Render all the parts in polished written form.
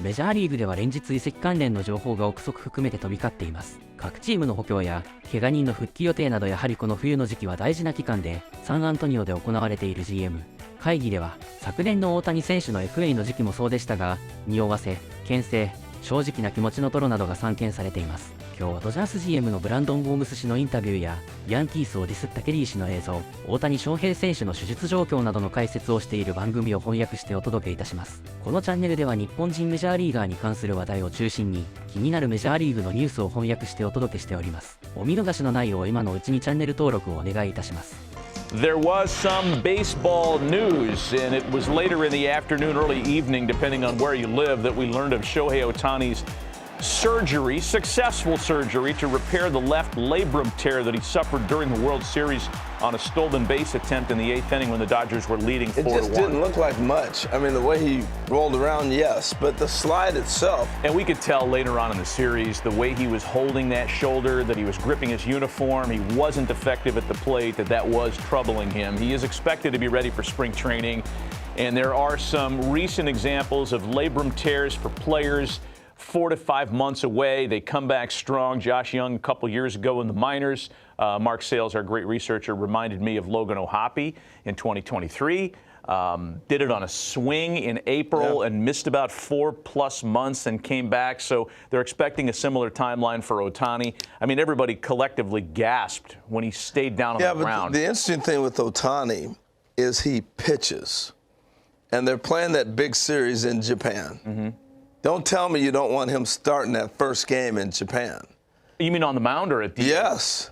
メジャーリーグでは連日移籍関連の情報が憶測含めて飛び交っています。各チームの補強や怪我人の復帰予定など、やはりこの冬の時期は大事な期間で、サンアントニオで行われている GM 会議では、昨年の大谷選手の FA の時期もそうでしたが、匂わせ、牽制、正直な気持ちのトロなどが散見されています。今日はドジャース GM のブランドン・ゴームス氏のインタビューや、ヤンキースをディスったケリー氏の映像、大谷翔平選手の手術状況などの解説をしている番組を翻訳してお届けいたします。このチャンネルでは日本人メジャーリーガーに関する話題を中心に、気になるメジャーリーグのニュースを翻訳してお届けしております。お見逃しのないよう今のうちにチャンネル登録をお願いいたします。There was some baseball news, and it was later in the afternoon, early evening, depending on where you live, that we learned of Shohei Ohtani's surgery, successful surgery to repair the left labrum tear that he suffered during the World Series on a stolen base attempt in the 8th inning when the Dodgers were leading 4-1. It just didn't look like much. I mean, the way he rolled around, yes, but the slide itself. And we could tell later on in the series, the way he was holding that shoulder, that he was gripping his uniform, he wasn't effective at the plate, that was troubling him. He is expected to be ready for spring training, and there are some recent examples of labrum tears for players 4 to 5 months away. They come back strong. Josh Young a couple years ago in the minors. Mark Sales, our great researcher, reminded me of Logan O'Hoppe in 2023. Did it on a swing in April and missed about 4+ months and came back. So they're expecting a similar timeline for Ohtani. I mean, everybody collectively gasped when he stayed down on the ground. Yeah, but the interesting thing with Ohtani is he pitches. And they're playing that big series in Japan. Mm-hmm. Don't tell me you don't want him starting that first game in Japan. You mean on the mound or at the Yes.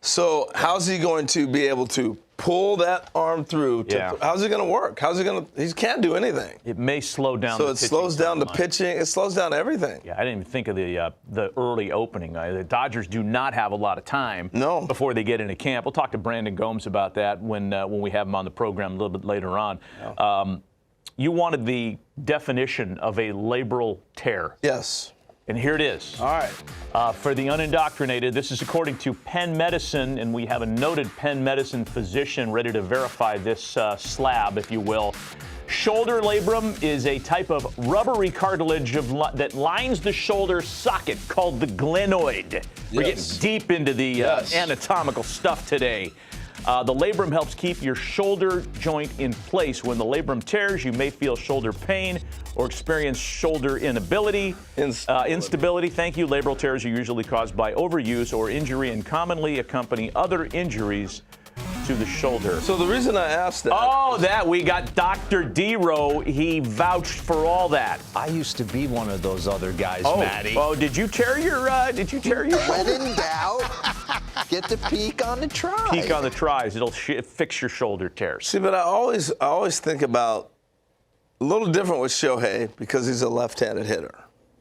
So how's he going to be able to pull that arm through? How's it going to work? How's it going to? He can't do anything. It may slow down. So it slows down the pitching. It slows down everything. Yeah, I didn't even think of the early opening. The Dodgers do not have a lot of time before they get into camp. We'll talk to Brandon Gomes about that when we have him on the program a little bit later on. Yeah. You wanted the definition of a labral tear. Yes. And here it is. All right. For the unindoctrinated, this is according to Penn Medicine, and we have a noted Penn Medicine physician ready to verify this slab, if you will. Shoulder labrum is a type of rubbery cartilage that lines the shoulder socket called the glenoid. Yes. We're getting deep into the anatomical stuff today. The labrum helps keep your shoulder joint in place. When the labrum tears, you may feel shoulder pain or experience shoulder instability. Thank you. Labral tears are usually caused by overuse or injury and commonly accompany other injuries to the shoulder. So the reason I asked that. Oh, we got Dr. deGrom. He vouched for all that. I used to be one of those other guys, Matty. Oh, did you tear your? When in doubt, get the peek on the try. Peek on the tries. It'll fix your shoulder tears. See, but I always think about a little different with Shohei because he's a left-handed hitter.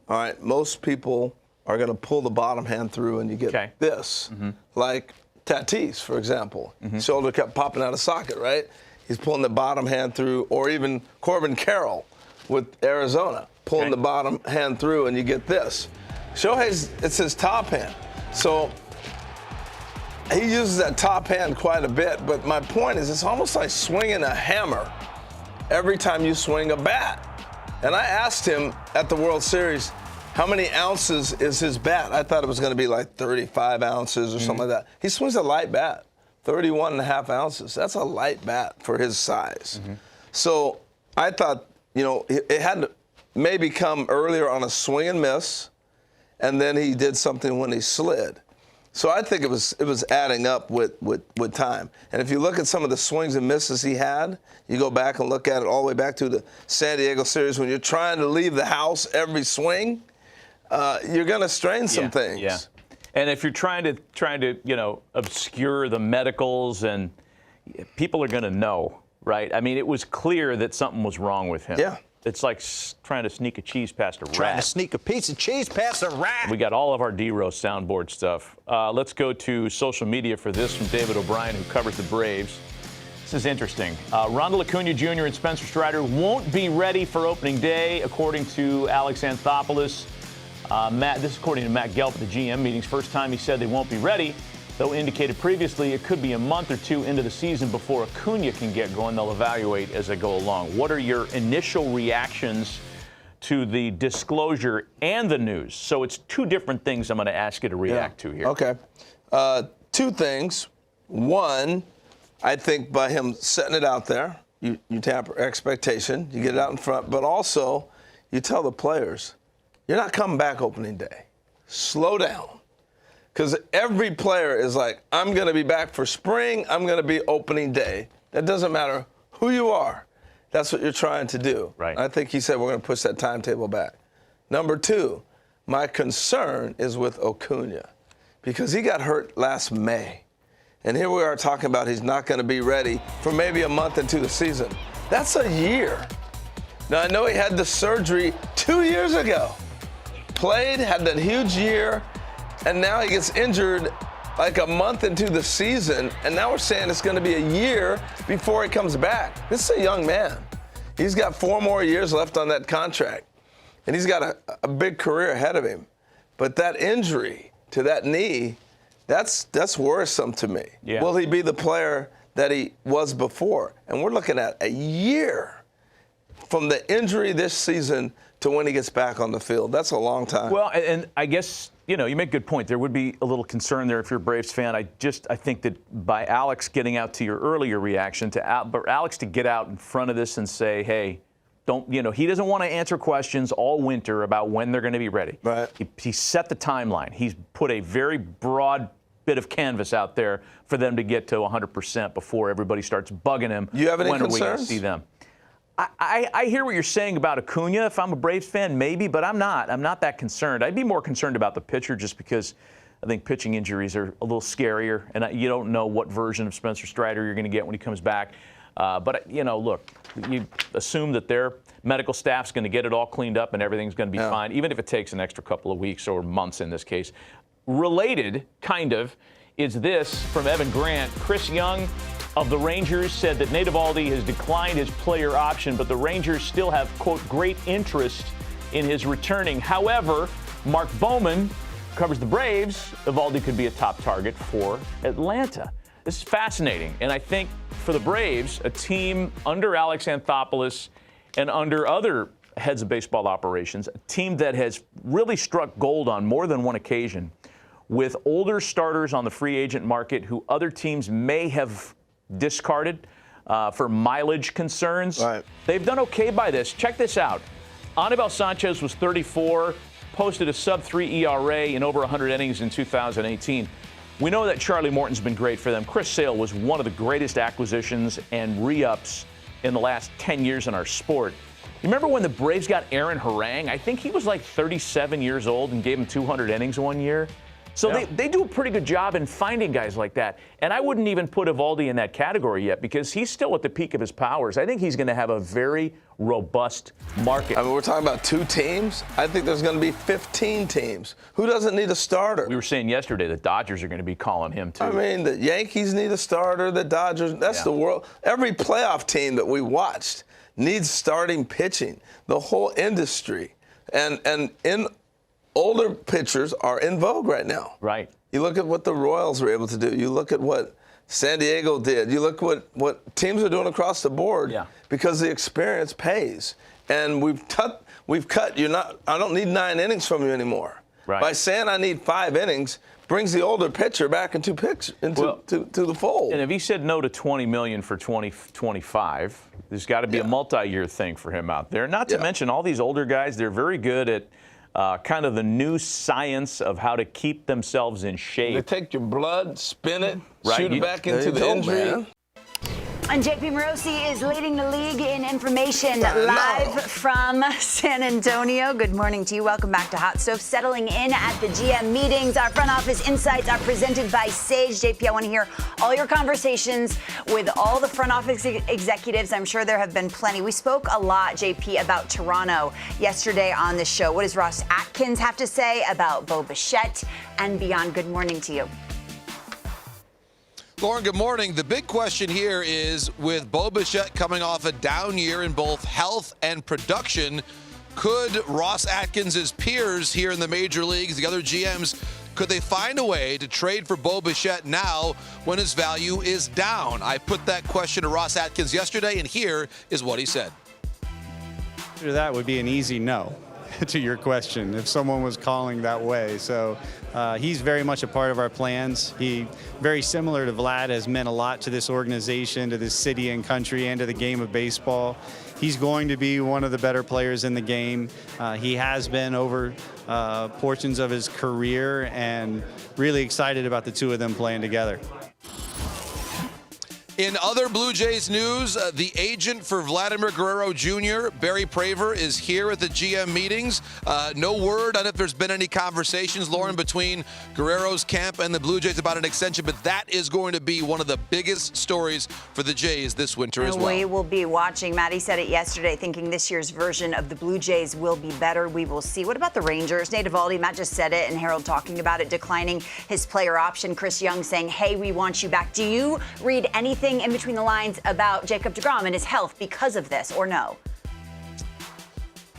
All right, most people are going to pull the bottom hand through, and you get this, like Tatis, for example. Shoulder kept popping out of socket, right? He's pulling the bottom hand through, or even Corbin Carroll with Arizona, pulling the bottom hand through, and you get this. Shohei's, it's his top hand. So he uses that top hand quite a bit, but my point is it's almost like swinging a hammer every time you swing a bat. And I asked him at the World Series, how many ounces is his bat? I thought it was going to be like 35 ounces or something like that. He swings a light bat, 31.5 ounces. That's a light bat for his size. So I thought, it had to maybe come earlier on a swing and miss, and then he did something when he slid. So I think it was adding up with time. And if you look at some of the swings and misses he had, you go back and look at it all the way back to the San Diego series when you're trying to leave the house every swing, you're going to strain some things. Yeah. And if you're trying to obscure the medicals, and people are going to know, right? I mean, it was clear that something was wrong with him. Yeah. It's like trying to sneak a cheese past a rat. Trying to sneak a piece of cheese past a rat. We got all of our D-Row soundboard stuff. Let's go to social media for this from David O'Brien, who covers the Braves. This is interesting. Ronald Acuna Jr. and Spencer Strider won't be ready for opening day, according to Alex Anthopoulos. This is according to Matt Gelb at the GM meetings. First time he said they won't be ready, though indicated previously it could be a month or two into the season before Acuna can get going. They'll evaluate as they go along. What are your initial reactions to the disclosure and the news. So it's two different things I'm going to ask you to react to here. Okay. Two things. One, I think by him setting it out there, you tamper expectation, you get it out in front, but also you tell the players, you're not coming back opening day. Slow down. Because every player is like, I'm going to be back for spring, I'm going to be opening day. That doesn't matter who you are. That's what you're trying to do. Right. I think he said we're going to push that timetable back. Number two, my concern is with Acuna because he got hurt last May. And here we are talking about he's not going to be ready for maybe a month into the season. That's a year. Now, I know he had the surgery 2 years ago. Played, had that huge year, and now he gets injured like a month into the season, and now we're saying it's going to be a year before he comes back. This is a young man. He's got 4 more years left on that contract, and he's got a big career ahead of him. But that injury to that knee, that's worrisome to me. Yeah. Will he be the player that he was before? And we're looking at a year from the injury this season to when he gets back on the field. That's a long time. Well, and I guess, you know, you make a good point. There would be a little concern there if you're a Braves fan. I think that by Alex getting out to your earlier reaction, but Alex to get out in front of this and say, hey, don't, you know, he doesn't want to answer questions all winter about when they're going to be ready. Right. He set the timeline. He's put a very broad bit of canvas out there for them to get to 100% before everybody starts bugging him. You have any when concerns? Are we going to see them? I hear what you're saying about Acuna. If I'm a Braves fan, maybe, but I'm not. I'm not that concerned. I'd be more concerned about the pitcher just because I think pitching injuries are a little scarier, and you don't know what version of Spencer Strider you're going to get when he comes back. But, you know, look, you assume that their medical staff's going to get it all cleaned up and everything's going to be fine, even if it takes an extra couple of weeks or months in this case. Related, kind of, is this from Evan Grant. Chris Young of the Rangers said that Eovaldi has declined his player option, but the Rangers still have, quote, great interest in his returning. However, Mark Bowman covers the Braves. Eovaldi could be a top target for Atlanta. This is fascinating, and I think for the Braves, a team under Alex Anthopoulos and under other heads of baseball operations, a team that has really struck gold on more than one occasion with older starters on the free agent market who other teams may have discarded for mileage concerns. Right. They've done okay by this. Check this out. Anibal Sanchez was 34, posted a sub-3 ERA in over 100 innings in 2018. We know that Charlie Morton's been great for them. Chris Sale was one of the greatest acquisitions and re-ups in the last 10 years in our sport. You remember when the Braves got Aaron Harang? I think he was like 37 years old and gave him 200 innings one year. So they do a pretty good job in finding guys like that. And I wouldn't even put Eovaldi in that category yet because he's still at the peak of his powers. I think he's going to have a very robust market. I mean, we're talking about 2 teams. I think there's going to be 15 teams. Who doesn't need a starter? We were saying yesterday the Dodgers are going to be calling him, too. I mean, the Yankees need a starter, the Dodgers, that's the world. Every playoff team that we watched needs starting pitching, the whole industry. And in older pitchers are in vogue right now. Right. You look at what the Royals were able to do. You look at what San Diego did. You look what teams are doing across the board because the experience pays. And we've cut. I don't need 9 innings from you anymore. Right. By saying I need 5 innings brings the older pitcher back into the fold. And if he said no to $20 million for 2025, there's got to be a multi-year thing for him out there. Not to mention all these older guys, they're very good at kind of the new science of how to keep themselves in shape. They take your blood, spin it, shoot it back into the injury. Man. And JP Morosi is leading the league in information live from San Antonio. Good morning to you. Welcome back to Hot Stove. Settling in at the GM meetings. Our front office insights are presented by Sage. JP, I want to hear all your conversations with all the front office executives. I'm sure there have been plenty. We spoke a lot, JP, about Toronto yesterday on the show. What does Ross Atkins have to say about Bo Bichette and beyond? Good morning to you. Lauren, good morning. The big question here is, with Bo Bichette coming off a down year in both health and production, could Ross Atkins' peers here in the major leagues, the other GMs, could they find a way to trade for Bo Bichette now when his value is down? I put that question to Ross Atkins yesterday, and here is what he said. That would be an easy no to your question if someone was calling that way. So he's very much a part of our plans. He, very similar to Vlad, has meant a lot to this organization, to this city and country, and to the game of baseball. He's going to be one of the better players in the game. He has been over portions of his career, and really excited about the two of them playing together. In other Blue Jays news, the agent for Vladimir Guerrero Jr., Barry Praver, is here at the GM meetings. No word on if there's been any conversations, Lauren, between Guerrero's camp and the Blue Jays about an extension, but that is going to be one of the biggest stories for the Jays this winter as well. We will be watching. Matty said it yesterday, thinking this year's version of the Blue Jays will be better. We will see. What about the Rangers? Nate Eovaldi, Matt just said it, and Harold talking about it, declining his player option. Chris Young saying, hey, we want you back. Do you read anything in between the lines about Jacob deGrom and his health because of this, or no?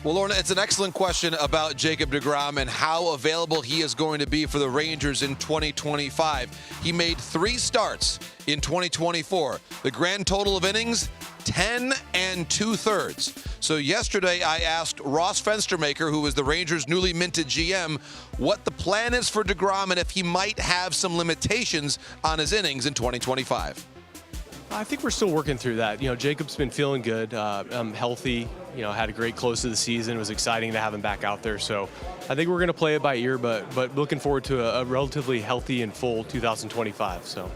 Well, Lorna, it's an excellent question about Jacob deGrom and how available he is going to be for the Rangers in 2025. He made 3 starts in 2024. The grand total of innings, 10 2/3. So yesterday I asked Ross Fenstermaker, who is the Rangers' newly minted GM, what the plan is for deGrom and if he might have some limitations on his innings in 2025. I think we're still working through that. You know, Jacob's been feeling good, healthy, you know, had a great close to the season. It was exciting to have him back out there. So I think we're going to play it by ear, but looking forward to a relatively healthy and full 2025. So.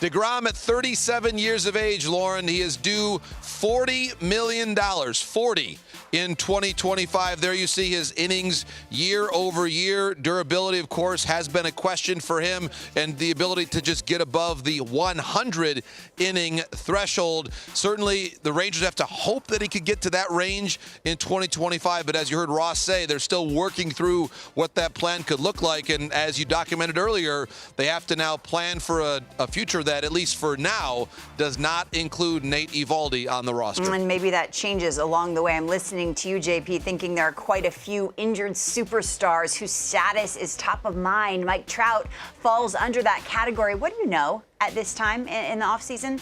deGrom at 37 years of age, Lauren, he is due $40 million, 40 in 2025. There you see his innings year over year. Durability, of course, has been a question for him, and the ability to just get above the 100 inning threshold. Certainly, the Rangers have to hope that he could get to that range in 2025, but as you heard Ross say, they're still working through what that plan could look like, and as you documented earlier, they have to now plan for a future that, at least for now, does not include Nate Eovaldi on the roster. And maybe that changes along the way. I'm listening to you, JP, thinking there are quite a few injured superstars whose status is top of mind. Mike Trout falls under that category. What do you know at this time in the offseason?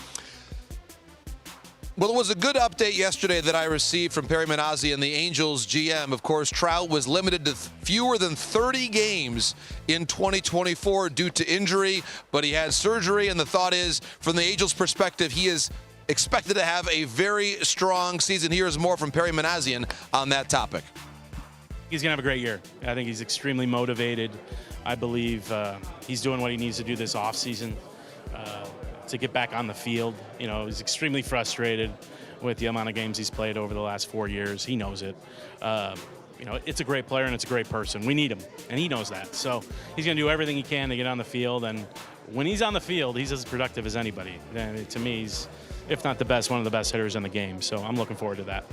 Well, it was a good update yesterday that I received from Perry Minasian, the Angels GM. Of course, Trout was limited to fewer than 30 games in 2024 due to injury, but he had surgery, and the thought is, from the Angels' perspective, he is expected to have a very strong season. Here's more from Perry Minasian on that topic. He's going to have a great year. I think he's extremely motivated. I believe he's doing what he needs to do this offseason to get back on the field. You know, he's extremely frustrated with the amount of games he's played over the last 4 years. He knows it. You know, it's a great player and it's a great person. We need him, and he knows that. So he's going to do everything he can to get on the field. And when he's on the field, he's as productive as anybody. And to me, he's, if not the best, one of the best hitters in the game. So I'm looking forward to that.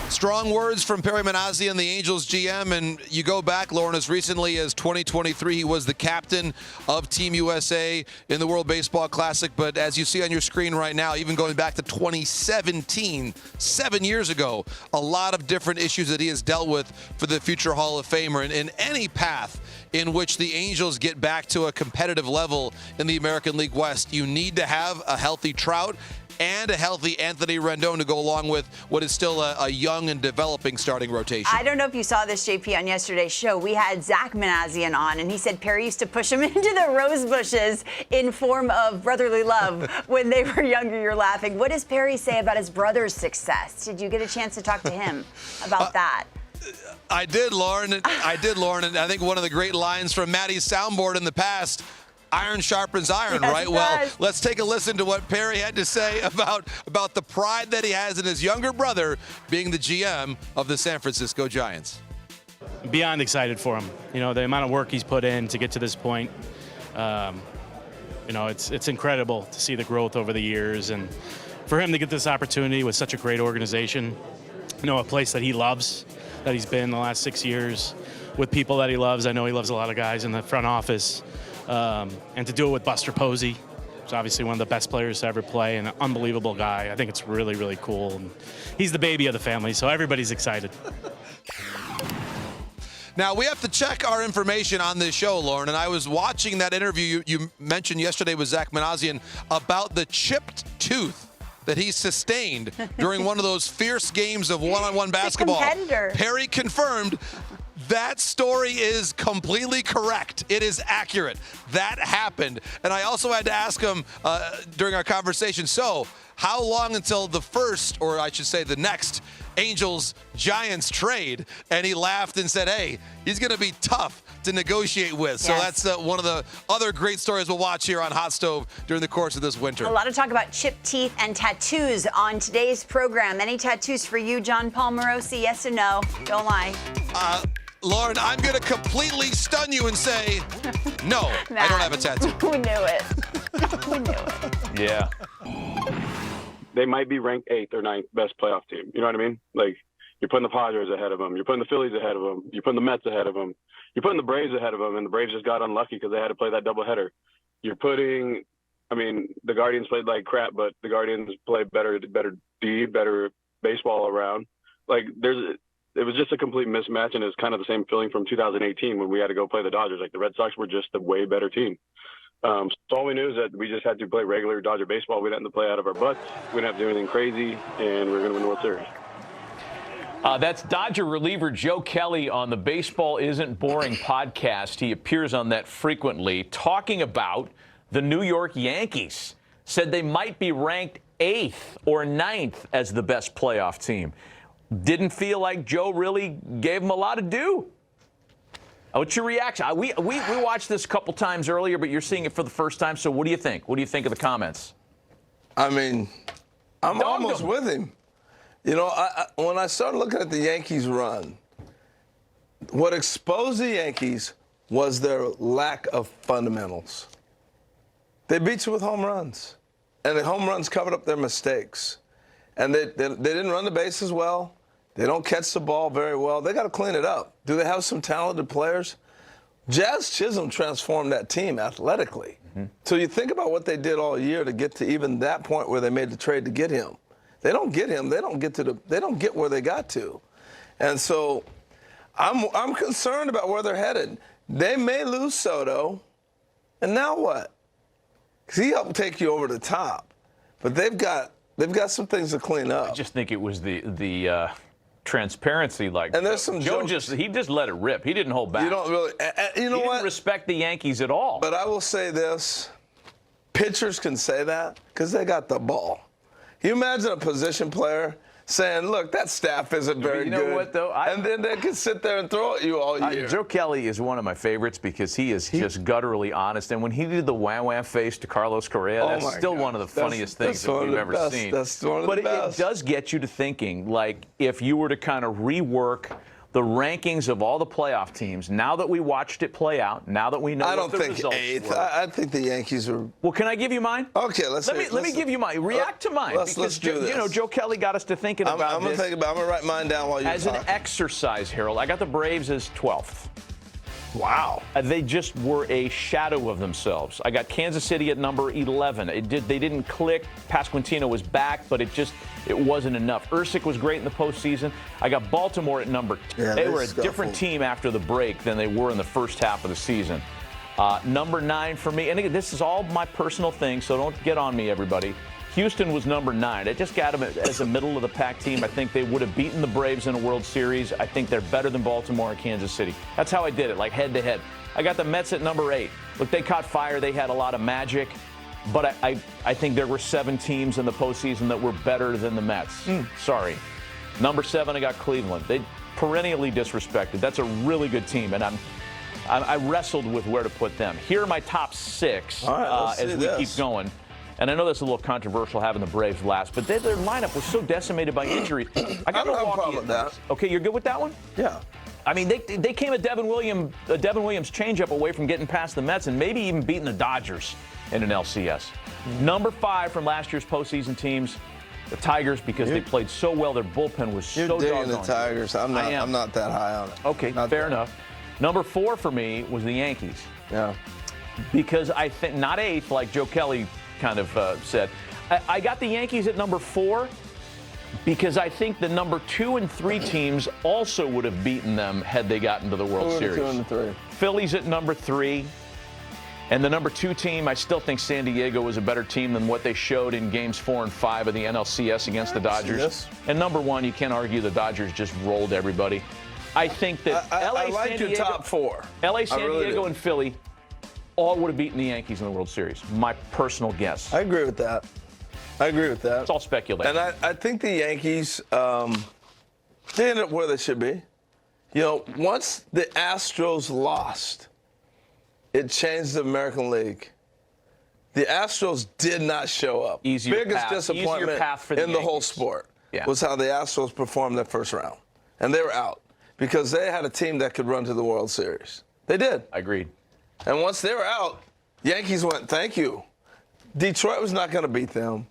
Strong words from Perry Minasian, the Angels GM, and you go back, Lauren, as recently as 2023, he was the captain of Team USA in the World Baseball Classic, but as you see on your screen right now, even going back to 2017, 7 years ago, a lot of different issues that he has dealt with for the future Hall of Famer, and in any path in which the Angels get back to a competitive level in the American League West, you need to have a healthy Trout and a healthy Anthony Rendon to go along with what is still a young and developing starting rotation. I don't know if you saw this, JP, on yesterday's show. We had Zach Minasian on, and he said Perry used to push him into the rose bushes in form of brotherly love when they were younger. You're laughing. What does Perry say about his brother's success? Did you get a chance to talk to him about that? I did, Lauren. I did, Lauren. And I think one of the great lines from Matty's soundboard in the past, iron sharpens iron, yes, right? Well, let's take a listen to what Perry had to say about the pride that he has in his younger brother being the GM of the San Francisco Giants. Beyond excited for him. You know, the amount of work he's put in to get to this point. You know, it's incredible to see the growth over the years, and for him to get this opportunity with such a great organization, you know, a place that he loves, that he's been the last 6 years, with people that he loves. I know he loves a lot of guys in the front office. And to do it with Buster Posey, who's obviously one of the best players to ever play, and an unbelievable guy. I think it's really, really cool. And he's the baby of the family, so everybody's excited. Now, we have to check our information on this show, Lauren, and I was watching that interview you mentioned yesterday with Zach Minasian about the chipped tooth that he sustained during one of those fierce games of one-on-one basketball. Perry confirmed that story is completely correct. It is accurate. That happened. And I also had to ask him during our conversation, so how long until the first, or I should say the next, Angels-Giants trade? And he laughed and said, hey, he's going to be tough to negotiate with. So that's one of the other great stories we'll watch here on Hot Stove during the course of this winter. A lot of talk about chipped teeth and tattoos on today's program. Any tattoos for you, John Paul Morosi? Yes or no? Don't lie. Lauren, I'm going to completely stun you and say, no, I don't have a tattoo. We knew it. We knew it. Yeah. They might be ranked 8th or 9th best playoff team. You know what I mean? Like, you're putting the Padres ahead of them. You're putting the Phillies ahead of them. You're putting the Mets ahead of them. You're putting the Braves ahead of them, and the Braves just got unlucky because they had to play that doubleheader. You're putting, I mean, the Guardians played like crap, but the Guardians played better baseball around. Like, it was just a complete mismatch, and it's kind of the same feeling from 2018 when we had to go play the Dodgers. Like, the Red Sox were just a way better team. So all we knew is that we just had to play regular Dodger baseball. We didn't have to play out of our butts. We didn't have to do anything crazy, and we were going to win the World Series. That's Dodger reliever Joe Kelly on the Baseball Isn't Boring podcast. He appears on that frequently, talking about the New York Yankees. Said they might be ranked 8th or 9th as the best playoff team. Didn't feel like Joe really gave him a lot to do. What's your reaction? We watched this a couple times earlier, but you're seeing it for the first time. So what do you think? What do you think of the comments? I mean, I'm almost with him. You know, when I started looking at the Yankees' run, what exposed the Yankees was their lack of fundamentals. They beat you with home runs, and the home runs covered up their mistakes. And they didn't run the bases well. They don't catch the ball very well. They got to clean it up. Do they have some talented players? Jazz Chisholm transformed that team athletically. Mm-hmm. So you think about what they did all year to get to even that point where they made the trade to get him. They don't get him. They don't get where they got to. And so I'm concerned about where they're headed. They may lose Soto, and now what? Because he helped take you over the top. But they've got some things to clean up. I just think it was the transparency, like, and there's some Joe just let it rip. He didn't hold back. You don't really, you know what? He didn't respect the Yankees at all. But I will say this: pitchers can say that because they got the ball. Can you imagine a position player saying, "Look, that staff isn't very good." You know what, though? And then they can sit there and throw at you all year. Joe Kelly is one of my favorites because he is just gutturally honest. And when he did the wham-wham face to Carlos Correa, that's still one of the funniest things that we've ever seen. That's one of the best. It does get you to thinking, like, if you were to kind of rework the rankings of all the playoff teams, now that we watched it play out, now that we know what the results were. I don't think 8th. I think the Yankees are. Well, can I give you mine? Okay, let me give you mine. React to mine. Let's do this. You know, Joe Kelly got us to thinking about this. I'm gonna write mine down while you're talking. As an exercise, Harold, I got the Braves as 12th. Wow. They just were a shadow of themselves. I got Kansas City at number 11. They didn't click. Pasquantino was back, but it wasn't enough. Ursic was great in the postseason. I got Baltimore at number 2. Yeah, they were a different team after the break than they were in the first half of the season. Number 9 for me, and again, this is all my personal thing, so don't get on me, everybody. Houston was number 9. I just got them as a middle-of-the-pack team. I think they would have beaten the Braves in a World Series. I think they're better than Baltimore and Kansas City. That's how I did it, like head-to-head. I got the Mets at number 8. Look, they caught fire. They had a lot of magic. But I think there were 7 teams in the postseason that were better than the Mets. Sorry. Number 7, I got Cleveland. They perennially disrespected. That's a really good team, and I wrestled with where to put them. Here are my top 6 as we keep going. And I know that's a little controversial having the Braves last, but their lineup was so decimated by injuries. I got don't have a problem with that. Okay, you're good with that one? Yeah. I mean, they came a Devin Williams changeup away from getting past the Mets and maybe even beating the Dodgers in an LCS. Number 5 from last year's postseason teams, the Tigers, because they played so well. Their bullpen was so doggone. You're digging the Tigers. I'm not that high on it. Okay, fair enough. Number 4 for me was the Yankees. Yeah. Because I think, not 8th, like Joe Kelly kind of said. I got the Yankees at number 4 because I think the number 2 and 3 teams also would have beaten them had they gotten to the World Series. 2 and 3. Phillies at number 3. And the number 2 team, I still think San Diego was a better team than what they showed in games 4 and 5 of the NLCS against the Dodgers. Yes. And number 1, you can't argue the Dodgers just rolled everybody. I think that I like your top 4. LA, San really Diego, do. and Philly all would have beaten the Yankees in the World Series. My personal guess. I agree with that. It's all speculation. And I think the Yankees, they ended up where they should be. You know, once the Astros lost, it changed the American League. The Astros did not show up. Biggest disappointment in the whole sport was how the Astros performed that first round. And they were out because they had a team that could run to the World Series. They did. I agreed. And once they were out, Yankees went, thank you. Detroit was not going to beat them.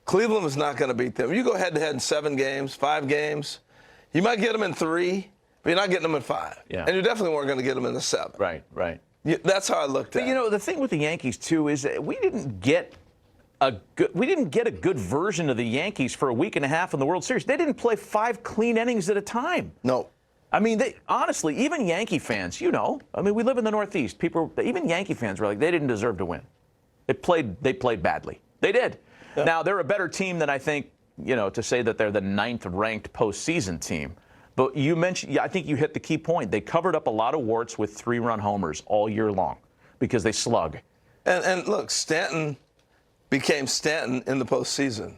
Cleveland was not going to beat them. You go head-to-head in 7 games, 5 games. You might get them in 3, but you're not getting them in 5. Yeah. And you definitely weren't going to get them in the 7. Right, right. That's how I looked at it. But, you know, the thing with the Yankees, too, is that we didn't get a good version of the Yankees for a week and a half in the World Series. They didn't play 5 clean innings at a time. No. I mean, honestly, even Yankee fans, you know, I mean, we live in the Northeast. Even Yankee fans were like, they didn't deserve to win. They played badly. They did. Yeah. Now, they're a better team than I think, you know, to say that they're the 9th ranked postseason team. But you mentioned, I think you hit the key point. They covered up a lot of warts with 3-run homers all year long because they slug. And look, Stanton became Stanton in the postseason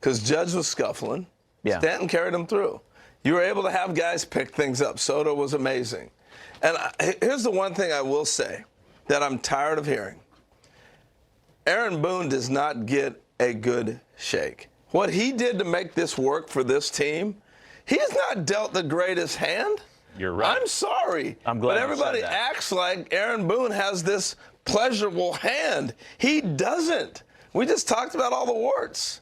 because Judge was scuffling. Yeah. Stanton carried him through. You were able to have guys pick things up. Soto was amazing. And here's the one thing I will say that I'm tired of hearing. Aaron Boone does not get a good shake. What he did to make this work for this team, he's not dealt the greatest hand. You're right. I'm sorry. I'm glad but everybody acts like Aaron Boone has this pleasurable hand. He doesn't. We just talked about all the warts.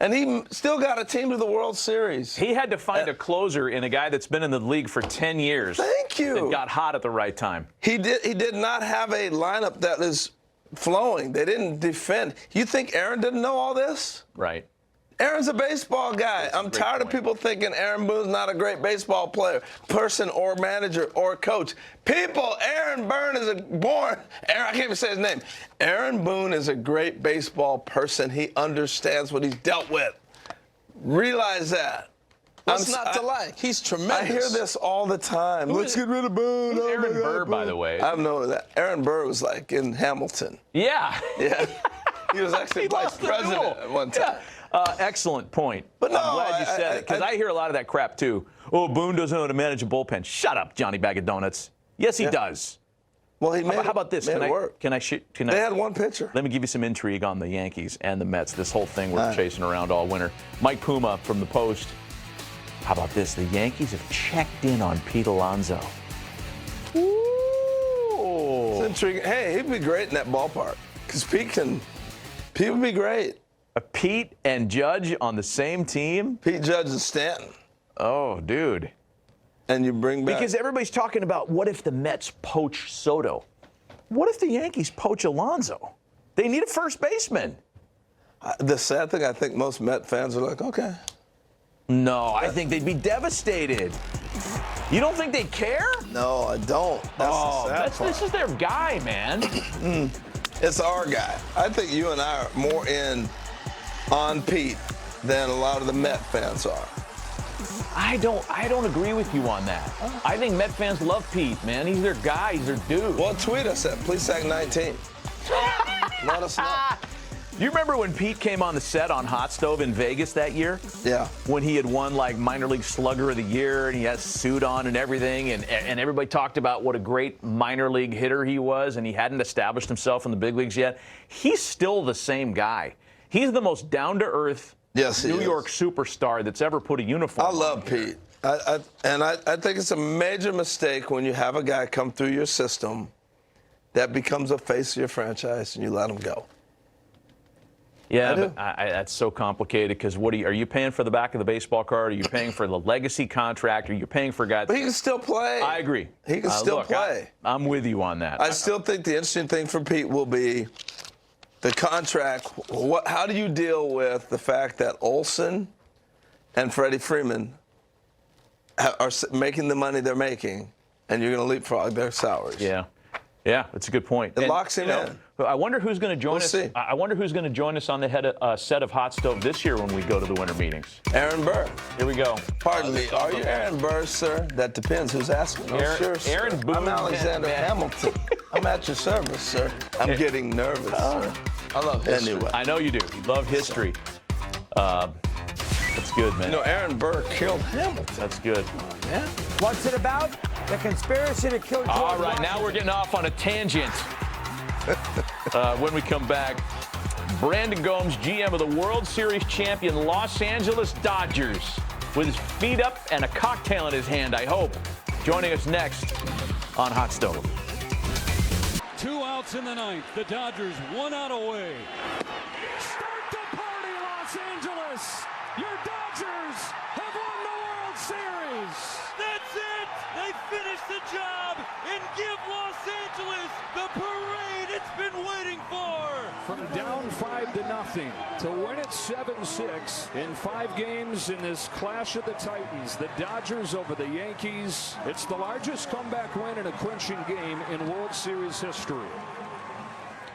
And he still got a team to the World Series. He had to find a closer in a guy that's been in the league for 10 years. Thank you. And got hot at the right time. He did not have a lineup that is flowing. They didn't defend. You think Aaron didn't know all this? Right. Aaron's a baseball guy. I'm tired of people thinking Aaron Boone's not a great baseball player, person or manager or coach. People, Aaron Boone is I can't even say his name. Aaron Boone is a great baseball person. He understands what he's dealt with. Realize that. What's not to like? He's tremendous. I hear this all the time. Let's get rid of Boone. Who's Aaron Burr, by the way? I know that. Aaron Burr was like in Hamilton. Yeah. Yeah. He was actually vice president at one time. Yeah. Excellent point. But no, I'm glad you said it, because I hear a lot of that crap, too. Oh, Boone doesn't know how to manage a bullpen. Shut up, Johnny Bag of Donuts. Yes, he does. Well, he how about this? Made it work. They had one pitcher. Let me give you some intrigue on the Yankees and the Mets, this whole thing we're chasing around all winter. Mike Puma from the Post. How about this? The Yankees have checked in on Pete Alonso. Ooh. It's intriguing. Hey, he'd be great in that ballpark, because Pete would be great. Pete and Judge on the same team? Pete, Judge, and Stanton. Oh, dude. And you bring back... Because everybody's talking about what if the Mets poach Soto? What if the Yankees poach Alonso? They need a first baseman. The sad thing, I think most Met fans are like, okay. No, I think they'd be devastated. You don't think they care? No, I don't. This is their guy, man. It's our guy. I think you and I are more in on Pete than a lot of the Met fans are. I don't agree with you on that. I think Met fans love Pete, man. He's their guy. He's their dude. Well, tweet us at PleaseAct19. Let us know. You remember when Pete came on the set on Hot Stove in Vegas that year? Yeah. When he had won like minor league slugger of the year and he had a suit on and everything, and everybody talked about what a great minor league hitter he was, and he hadn't established himself in the big leagues yet. He's still the same guy. He's the most down-to-earth New York superstar that's ever put a uniform on. I love Pete. I think it's a major mistake when you have a guy come through your system that becomes a face of your franchise and you let him go. Yeah, but that's so complicated because are you paying for the back of the baseball card? Are you paying for the legacy contract? Are you paying for guys? But he can still play. I agree. He can still play. I'm with you on that. I still think the interesting thing for Pete will be the contract. How do you deal with the fact that Olsen and Freddie Freeman are making the money they're making, and you're going to leapfrog their salaries? Yeah. Yeah, that's a good point. It locks him in. I wonder who's going to join us. I wonder who's going to join us on the set of Hot Stove this year when we go to the winter meetings. Aaron Burr. Here we go. Pardon me. Are you Aaron Burr, sir? That depends. Who's asking? Aaron, sure, sir. Aaron Boone. I'm Alexander Hamilton. I'm at your service, sir. I'm getting nervous, sir. I love history. Anyway. I know you do. You love history. That's good, man. You know, Aaron Burr killed Hamilton. That's good. Yeah. What's it about? The conspiracy to kill George All right, Washington. now we're getting off on a tangent. When we come back, Brandon Gomes, GM of the World Series champion Los Angeles Dodgers, with his feet up and a cocktail in his hand, I hope. Joining us next on Hot Stove. 2 outs in the ninth. The Dodgers 1 out away. Start the party, Los Angeles. Your Dodgers have won the World Series. That's it. They finished the job and give Los Angeles the parade it's been waiting for. From down 5-0 to win it 7-6 in 5 games in this clash of the Titans, the Dodgers over the Yankees. It's the largest comeback win in a clinching game in World Series history.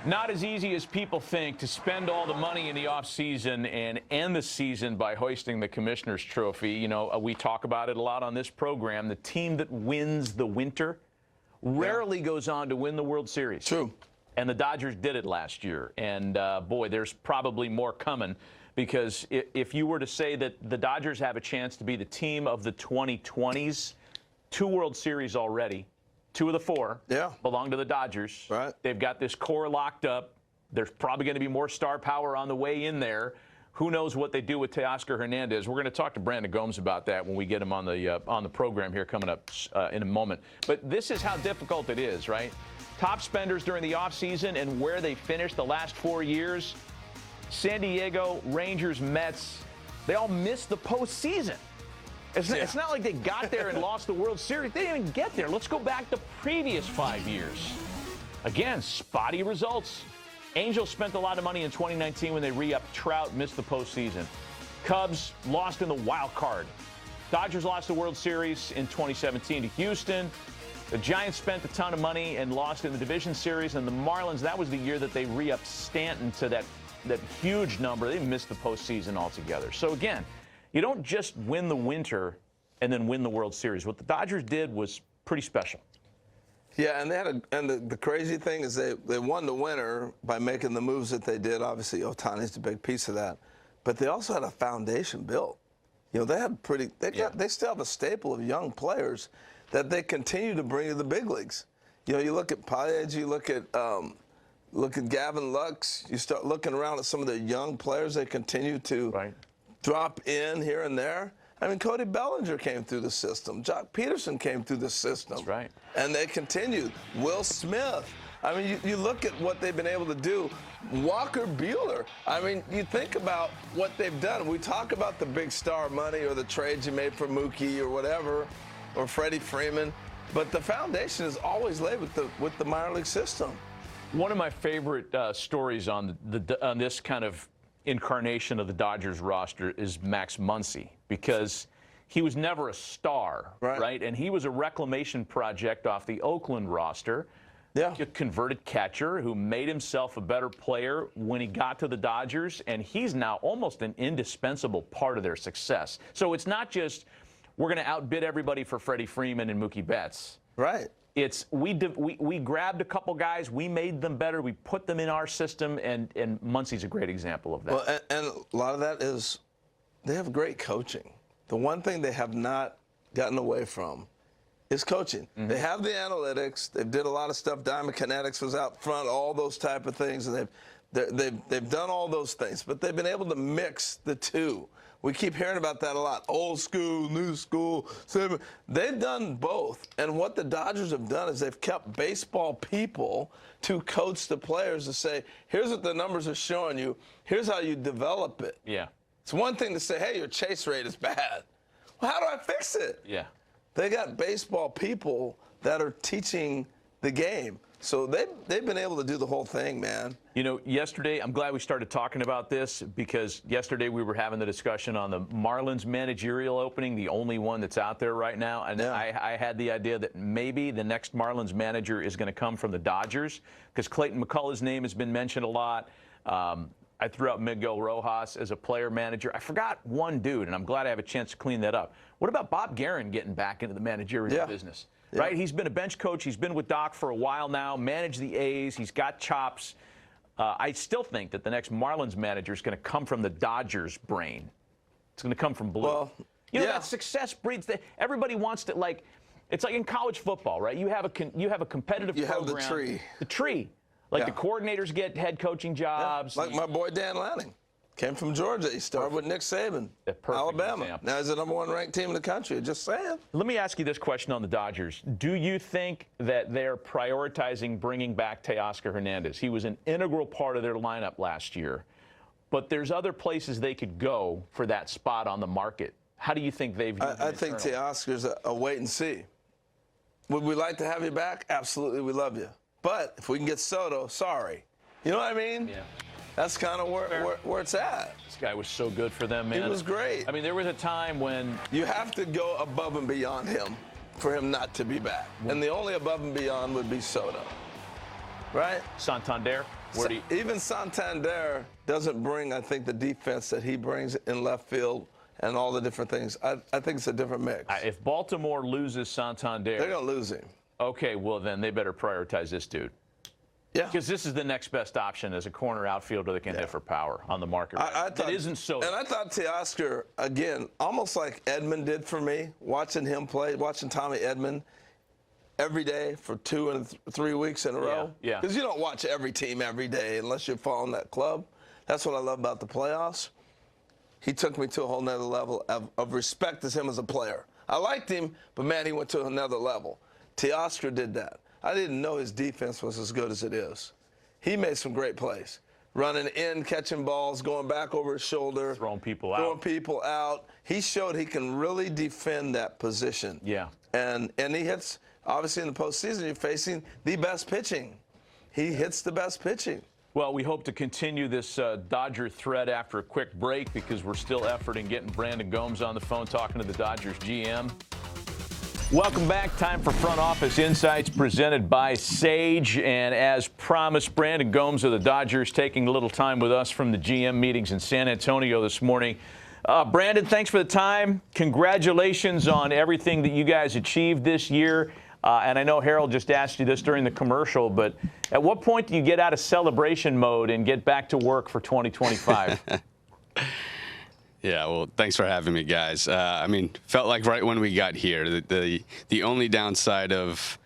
Not as easy as people think to spend all the money in the offseason and end the season by hoisting the Commissioner's Trophy. You know, we talk about it a lot on this program. The team that wins the winter rarely goes on to win the World Series. True. And the Dodgers did it last year. And, boy, there's probably more coming, because if you were to say that the Dodgers have a chance to be the team of the 2020s, 2 World Series already. 2 of the 4 belong to the Dodgers. Right. They've got this core locked up. There's probably going to be more star power on the way in there. Who knows what they do with Teoscar Hernandez? We're going to talk to Brandon Gomes about that when we get him on the program here coming up in a moment. But this is how difficult it is, right? Top spenders during the offseason and where they finished the last 4 years. San Diego, Rangers, Mets, they all missed the postseason. It's not like they got there and lost the World Series. They didn't even get there. Let's go back the previous 5 years. Again, spotty results. Angels spent a lot of money in 2019 when they re-upped Trout, missed the postseason. Cubs lost in the wild card. Dodgers lost the World Series in 2017 to Houston. The Giants spent a ton of money and lost in the division series. And the Marlins, that was the year that they re-upped Stanton to that huge number. They missed the postseason altogether. So again, you don't just win the winter and then win the World Series. What the Dodgers did was pretty special. Yeah, and they had the crazy thing is they won the winter by making the moves that they did. Obviously, Ohtani's a big piece of that, but they also had a foundation built. You know, they still have a staple of young players that they continue to bring to the big leagues. You know, you look at Paez, you look at Gavin Lux. You start looking around at some of the young players they continue to drop in here and there. I mean, Cody Bellinger came through the system. Jock Peterson came through the system. That's right. And they continued. Will Smith. I mean, you look at what they've been able to do. Walker Buehler. I mean, you think about what they've done. We talk about the big star money or the trades you made for Mookie or whatever, or Freddie Freeman, but the foundation is always laid with the minor league system. One of my favorite stories on this kind of incarnation of the Dodgers roster is Max Muncy, because he was never a star, right? And he was a reclamation project off the Oakland roster. Yeah. A converted catcher who made himself a better player when he got to the Dodgers, and he's now almost an indispensable part of their success. So it's not just we're going to outbid everybody for Freddie Freeman and Mookie Betts. Right. It's we grabbed a couple guys, we made them better, we put them in our system, and Muncy's a great example of that. Well, and a lot of that is they have great coaching. The one thing they have not gotten away from is coaching. Mm-hmm. They have the analytics. They did a lot of stuff. Diamond Kinetics was out front, all those type of things, and they've done all those things. But they've been able to mix the two. We keep hearing about that a lot. Old school, new school. They've done both. And what the Dodgers have done is they've kept baseball people to coach the players to say, here's what the numbers are showing you. Here's how you develop it. Yeah. It's one thing to say, hey, your chase rate is bad. Well, how do I fix it? Yeah. They got baseball people that are teaching the game. So they've been able to do the whole thing, man. You know, yesterday, I'm glad we started talking about this because yesterday we were having the discussion on the Marlins managerial opening, the only one that's out there right now. And I had the idea that maybe the next Marlins manager is going to come from the Dodgers because Clayton McCullough's name has been mentioned a lot. I threw out Miguel Rojas as a player manager. I forgot one dude, and I'm glad I have a chance to clean that up. What about Bob Guerin getting back into the managerial business? Yeah. Right? He's been a bench coach. He's been with Doc for a while now, managed the A's. He's got chops. I still think that the next Marlins manager is going to come from the Dodgers' brain. It's going to come from Blue. Well, you know, that success breeds that. Everybody wants to, like, it's like in college football, right? You have a competitive program. You have the tree. The tree. Like the coordinators get head coaching jobs. Like my boy Dan Lanning. Came from Georgia. He started with Nick Saban, Alabama. Example. Now he's the #1 ranked team in the country. Just saying. Let me ask you this question on the Dodgers. Do you think that they're prioritizing bringing back Teoscar Hernandez? He was an integral part of their lineup last year. But there's other places they could go for that spot on the market. How do you think they've used I think Teoscar's a wait and see. Would we like to have you back? Absolutely, we love you. But if we can get Soto, sorry. You know what I mean? Yeah. That's kind of where it's at. This guy was so good for them, man. He was great. I mean, there was a time when... You have to go above and beyond him for him not to be back. And the only above and beyond would be Soto. Right? Santander? Even Santander doesn't bring, I think, the defense that he brings in left field and all the different things. I think it's a different mix. If Baltimore loses Santander... They're going to lose him. Okay, well, then they better prioritize this dude. Yeah. Because this is the next best option as a corner outfielder that can hit for power on the market. It isn't so. And I thought Teoscar, again, almost like Edman did for me, watching him play, watching Tommy Edman every day for 2 and 3 weeks in a row. Yeah. Because you don't watch every team every day unless you're following that club. That's what I love about the playoffs. He took me to a whole nother level of respect as him as a player. I liked him, but, man, he went to another level. Teoscar did that. I didn't know his defense was as good as it is. He made some great plays. Running in, catching balls, going back over his shoulder. Throwing people out. He showed he can really defend that position. Yeah. And he hits, obviously in the postseason, you're facing the best pitching. He hits the best pitching. Well, we hope to continue this Dodger thread after a quick break because we're still efforting getting Brandon Gomes on the phone talking to the Dodgers GM. Welcome back. Time for Front Office Insights presented by Sage. And as promised, Brandon Gomes of the Dodgers taking a little time with us from the GM meetings in San Antonio this morning. Brandon, thanks for the time. Congratulations on everything that you guys achieved this year. And I know Harold just asked you this during the commercial, but at what point do you get out of celebration mode and get back to work for 2025? Yeah, well, thanks for having me, guys. I mean, felt like right when we got here, the only downside of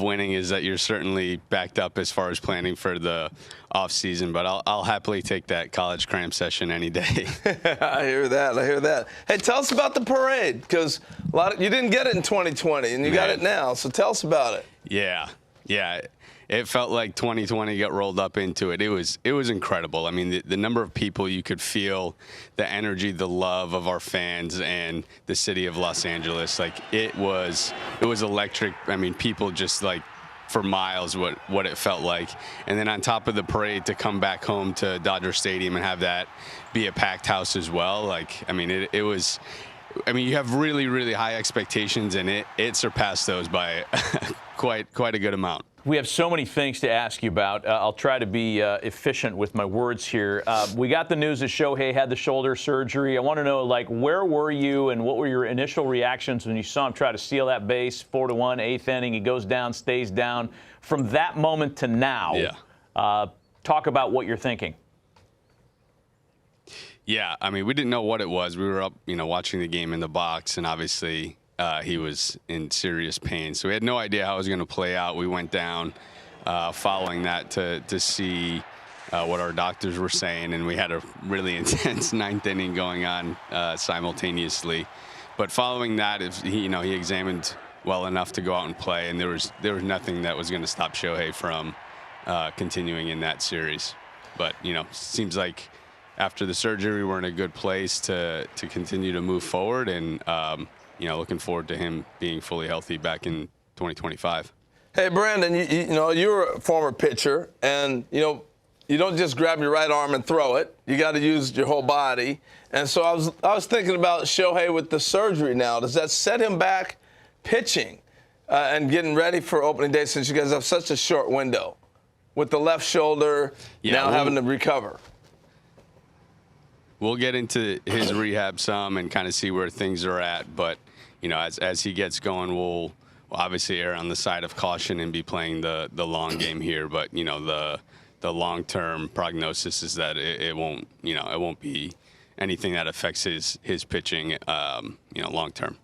winning is that you're certainly backed up as far as planning for the off season. But I'll happily take that college cram session any day. I hear that. Hey, tell us about the parade because you didn't get it in 2020 and you got it now. So tell us about it. Yeah. It felt like 2020 got rolled up into it. It was incredible. I mean, the number of people you could feel, the energy, the love of our fans and the city of Los Angeles. Like it was electric. I mean, people just like for miles what it felt like. And then on top of the parade to come back home to Dodger Stadium and have that be a packed house as well. Like, I mean, it was. I mean, you have really, really high expectations, and it surpassed those by quite a good amount. We have so many things to ask you about. I'll try to be efficient with my words here. We got the news that Shohei had the shoulder surgery. I want to know, like, where were you and what were your initial reactions when you saw him try to steal that base, 4-1, 8th inning. He goes down, stays down. From that moment to now, talk about what you're thinking. Yeah, I mean, we didn't know what it was. We were up, watching the game in the box, and obviously he was in serious pain. So we had no idea how it was going to play out. We went down following that to see what our doctors were saying, and we had a really intense 9th inning going on simultaneously. But following that, he examined well enough to go out and play, and there was nothing that was going to stop Shohei from continuing in that series. But, seems like after the surgery, we're in a good place to continue to move forward, and looking forward to him being fully healthy back in 2025. Hey, Brandon, you know, you're a former pitcher, and, you know, you don't just grab your right arm and throw it. You got to use your whole body. And so I was thinking about Shohei with the surgery now. Does that set him back pitching and getting ready for opening day since you guys have such a short window with the left shoulder now having to recover? We'll get into his rehab some and kind of see where things are at. But, you know, as he gets going, we'll obviously err on the side of caution and be playing the long game here. But, you know, the long-term prognosis is that it won't, you know, it won't be anything that affects his pitching, you know, long-term.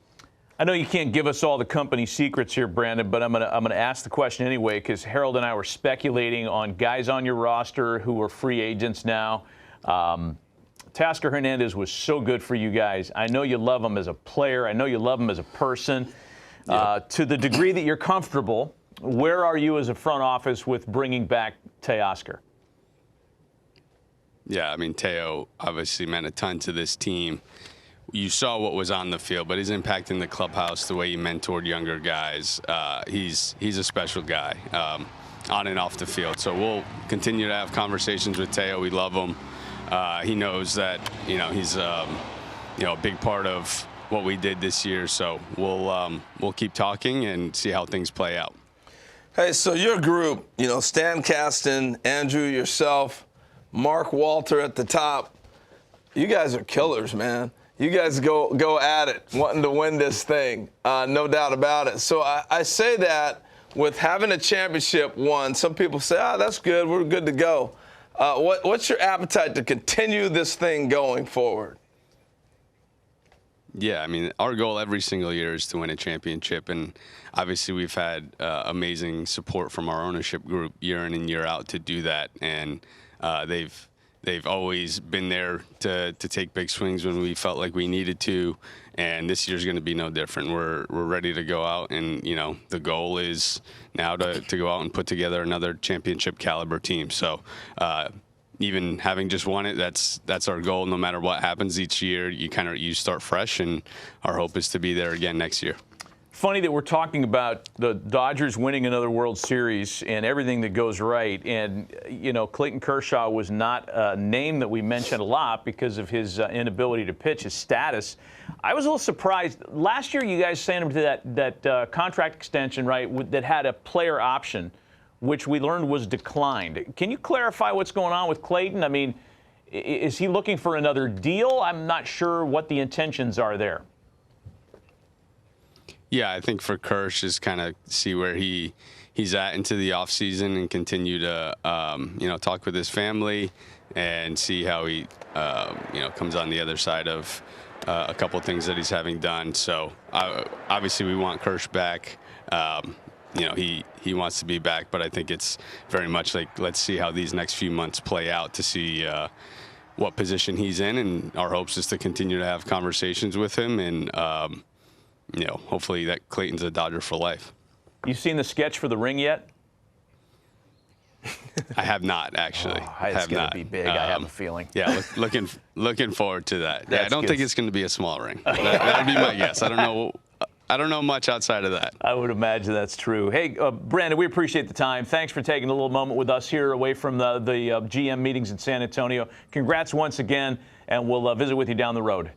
I know you can't give us all the company secrets here, Brandon, but I'm gonna ask the question anyway because Harold and I were speculating on guys on your roster who are free agents now. Teoscar Hernandez was so good for you guys. I know you love him as a player. I know you love him as a person. To the degree that you're comfortable, where are you as a front office with bringing back Teoscar? Yeah, I mean, Teo obviously meant a ton to this team. You saw what was on the field, but his impact in the clubhouse, the way he mentored younger guys, he's a special guy on and off the field. So we'll continue to have conversations with Teo. We love him. He knows that, you know, he's you know, a big part of what we did this year. So we'll keep talking and see how things play out. Hey, so your group, you know, Stan Kasten, Andrew, yourself, Mark Walter at the top, you guys are killers, man. You guys go at it, wanting to win this thing, no doubt about it. So I say that with having a championship won, some people say, that's good, we're good to go. What's your appetite to continue this thing going forward? Yeah, I mean, our goal every single year is to win a championship, and obviously we've had amazing support from our ownership group year in and year out to do that, and they've always been there to take big swings when we felt like we needed to, and this year's going to be no different. We're ready to go out, and, you know, the goal is now to go out and put together another championship caliber team. So even having just won it, that's our goal. No matter what happens each year, you start fresh, and our hope is to be there again next year. Funny that we're talking about the Dodgers winning another World Series and everything that goes right. And, you know, Clayton Kershaw was not a name that we mentioned a lot because of his inability to pitch, his status. I was a little surprised. Last year, you guys signed him to that contract extension, right, that had a player option, which we learned was declined. Can you clarify what's going on with Clayton? I mean, is he looking for another deal? I'm not sure what the intentions are there. Yeah, I think for Kersh is kind of see where he's at into the offseason and continue to, you know, talk with his family and see how he, you know, comes on the other side of a couple of things that he's having done. So obviously we want Kersh back. You know, he wants to be back, but I think it's very much like, let's see how these next few months play out to see what position he's in. And our hopes is to continue to have conversations with him and, you know, hopefully that Clayton's a Dodger for life. You seen the sketch for The Ring yet? I have not, actually. It's going to be big, I have a feeling. Yeah, looking forward to that. Yeah, I don't think it's going to be a small ring. That would be my guess. I don't know much outside of that. I would imagine that's true. Hey, Brandon, we appreciate the time. Thanks for taking a little moment with us here away from the GM meetings in San Antonio. Congrats once again, and we'll visit with you down the road.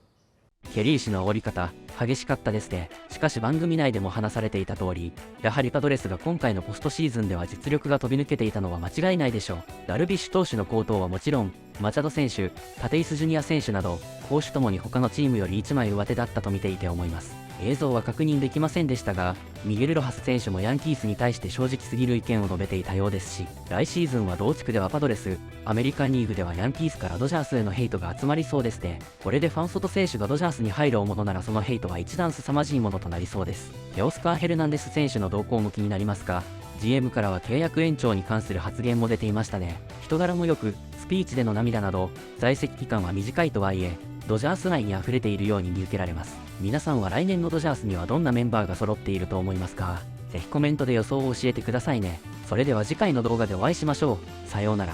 ケリー氏の折り方、激しかったですね。しかし番組内でも話されていた通り、やはりパドレスが今回のポストシーズンでは実力が飛び抜けていたのは間違いないでしょう。ダルビッシュ投手の好投はもちろん、マチャド選手、タテイスジュニア選手など、攻守ともに他のチームより一枚上手だったと見ていて思います。映像は確認できませんでしたが、ミゲル・ロハス選手もヤンキースに対して正直すぎる意見を述べていたようですし、来シーズンは同地区ではパドレス、アメリカンリーグではヤンキースからドジャースへのヘイトが集まりそうですね。これでファンソト選手がドジャースに入るものならそのヘイトは一段凄まじいものとなりそうです。テオスカー・ヘルナンデス選手の動向も気になりますが、GM からは契約延長に関する発言も出ていましたね。人柄も良く、スピーチでの涙など、在籍期間は短いとはいえ、ドジャース内に溢れているように見受けられます。皆さんは来年のドジャースにはどんなメンバーが揃っていると思いますか？ぜひコメントで予想を教えてくださいね。それでは次回の動画でお会いしましょう。さようなら。